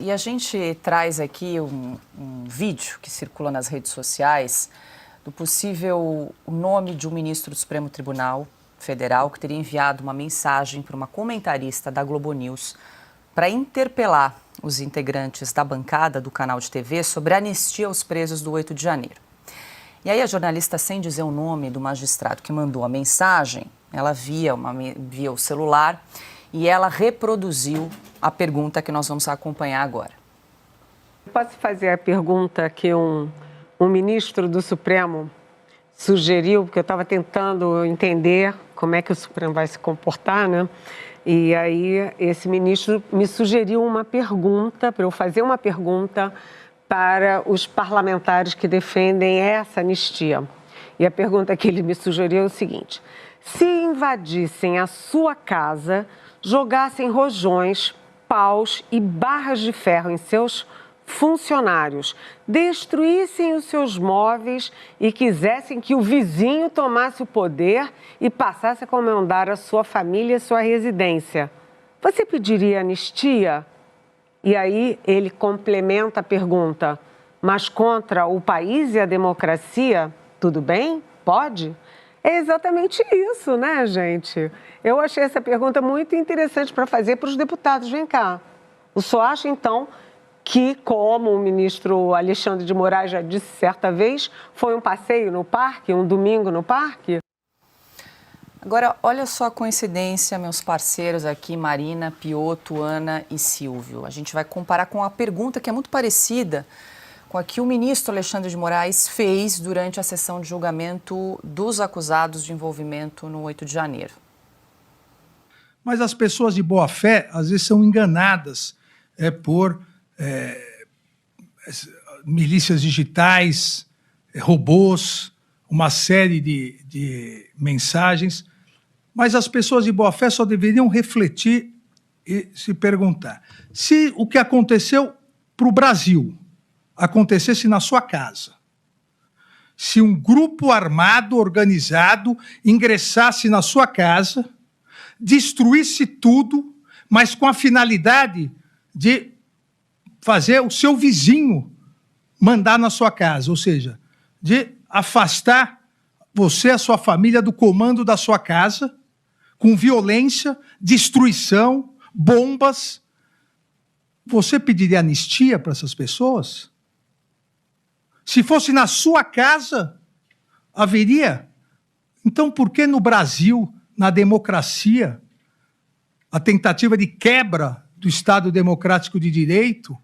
E a gente traz aqui um vídeo que circula nas redes sociais do possível nome de um ministro do Supremo Tribunal Federal que teria enviado uma mensagem para uma comentarista da Globo News para interpelar os integrantes da bancada do canal de TV sobre a anistia aos presos do 8 de janeiro. E aí a jornalista, sem dizer o nome do magistrado que mandou a mensagem, ela via o celular e ela reproduziu a pergunta que nós vamos acompanhar agora. Posso fazer a pergunta que um ministro do Supremo sugeriu, porque eu estava tentando entender como é que o Supremo vai se comportar, né? E aí esse ministro me sugeriu uma pergunta, para eu fazer uma pergunta para os parlamentares que defendem essa anistia. E a pergunta que ele me sugeriu é o seguinte: se invadissem a sua casa, jogassem rojões, paus e barras de ferro em seus funcionários, destruíssem os seus móveis e quisessem que o vizinho tomasse o poder e passasse a comandar a sua família e a sua residência, você pediria anistia? E aí ele complementa a pergunta: mas contra o país e a democracia, tudo bem? Pode? É exatamente isso, né, gente? Eu achei essa pergunta muito interessante para fazer para os deputados. Vem cá, o senhor acha, então, que, como o ministro Alexandre de Moraes já disse certa vez, foi um passeio no parque, um domingo no parque? Agora, olha só a coincidência, meus parceiros aqui, Marina, Piotto, Ana e Silvio. A gente vai comparar com a pergunta que é muito parecida com a que o ministro Alexandre de Moraes fez durante a sessão de julgamento dos acusados de envolvimento no 8 de janeiro. Mas as pessoas de boa fé, às vezes, são enganadas por milícias digitais, robôs, uma série de mensagens. Mas as pessoas de boa fé só deveriam refletir e se perguntar: se o que aconteceu para o Brasil acontecesse na sua casa, se um grupo armado, organizado, ingressasse na sua casa, destruísse tudo, mas com a finalidade de fazer o seu vizinho mandar na sua casa, ou seja, de afastar você e a sua família do comando da sua casa, com violência, destruição, bombas, você pediria anistia para essas pessoas? Se fosse na sua casa, haveria? Então, por que no Brasil, na democracia, a tentativa de quebra do Estado Democrático de Direito,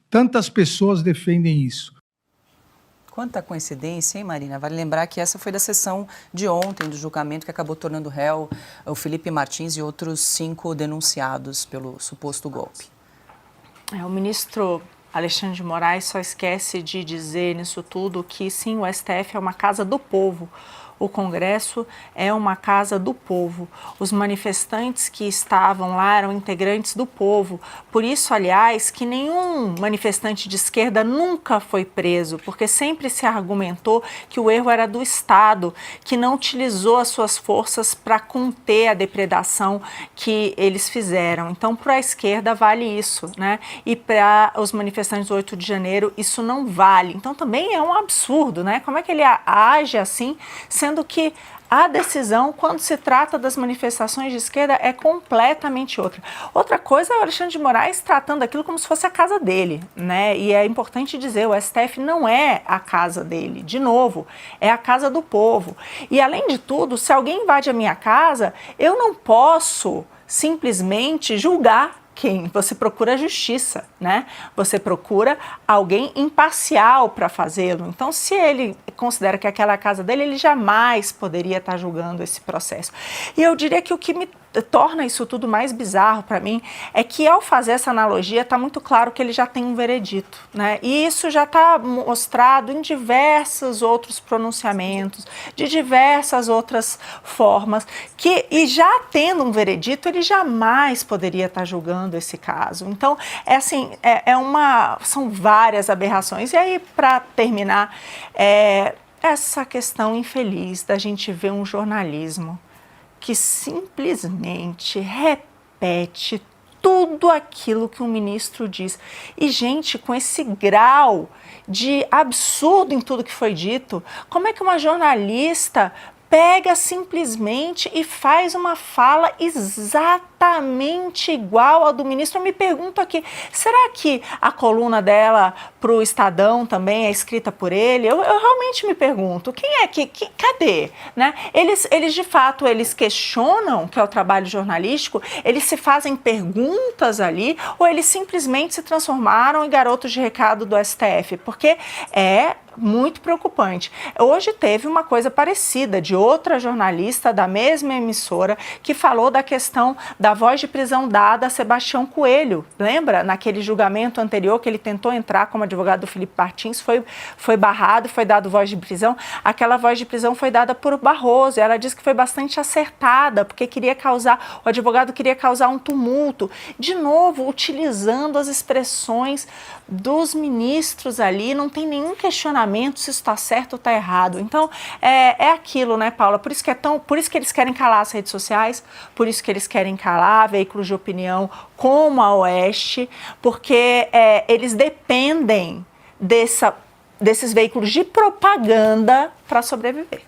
tantas pessoas defendem isso? Quanta coincidência, hein, Marina? Vale lembrar que essa foi da sessão de ontem, do julgamento que acabou tornando réu o Felipe Martins e outros 5 denunciados pelo suposto golpe. O ministro Alexandre de Moraes só esquece de dizer nisso tudo que, sim, o STF é uma casa do povo. O Congresso é uma casa do povo. Os manifestantes que estavam lá eram integrantes do povo. Por isso, aliás, que nenhum manifestante de esquerda nunca foi preso, porque sempre se argumentou que o erro era do Estado, que não utilizou as suas forças para conter a depredação que eles fizeram. Então, para a esquerda vale isso, né? E para os manifestantes do 8 de janeiro isso não vale. Então, também é um absurdo, né? Como é que ele age assim, sendo que a decisão, quando se trata das manifestações de esquerda, é completamente outra. Outra coisa é o Alexandre de Moraes tratando aquilo como se fosse a casa dele, né? E é importante dizer, o STF não é a casa dele, de novo, é a casa do povo. E além de tudo, se alguém invade a minha casa, eu não posso simplesmente julgar quem? Você procura a justiça, né? Você procura alguém imparcial para fazê-lo. Então, se ele considera que aquela é a casa dele, ele jamais poderia estar julgando esse processo. E eu diria que o que me torna isso tudo mais bizarro para mim é que, ao fazer essa analogia, está muito claro que ele já tem um veredito, né? E isso já está mostrado em diversos outros pronunciamentos, de diversas outras formas, e já tendo um veredito, ele jamais poderia estar julgando esse caso. Então, são várias aberrações. E aí, para terminar, essa questão infeliz da gente ver um jornalismo que simplesmente repete tudo aquilo que um ministro diz. E, gente, com esse grau de absurdo em tudo que foi dito, como é que uma jornalista pega simplesmente e faz uma fala exatamente igual à do ministro? Eu me pergunto aqui, será que a coluna dela para o Estadão também é escrita por ele? Eu realmente me pergunto, quem é que cadê? Né? Eles de fato, eles questionam, que é o trabalho jornalístico, eles se fazem perguntas ali, ou eles simplesmente se transformaram em garotos de recado do STF? Porque é muito preocupante. Hoje teve uma coisa parecida de outra jornalista da mesma emissora que falou da questão da voz de prisão dada a Sebastião Coelho. Lembra? Naquele julgamento anterior que ele tentou entrar como advogado do Felipe Martins, foi barrado, foi dado voz de prisão. Aquela voz de prisão foi dada por Barroso. Ela disse que foi bastante acertada, porque o advogado queria causar um tumulto. De novo, utilizando as expressões dos ministros ali, não tem nenhum questionamento se isso está certo ou está errado. Então, é aquilo, né, Paula? Por isso que eles querem calar as redes sociais, por isso que eles querem calar veículos de opinião como a Oeste, porque eles dependem desses veículos de propaganda para sobreviver.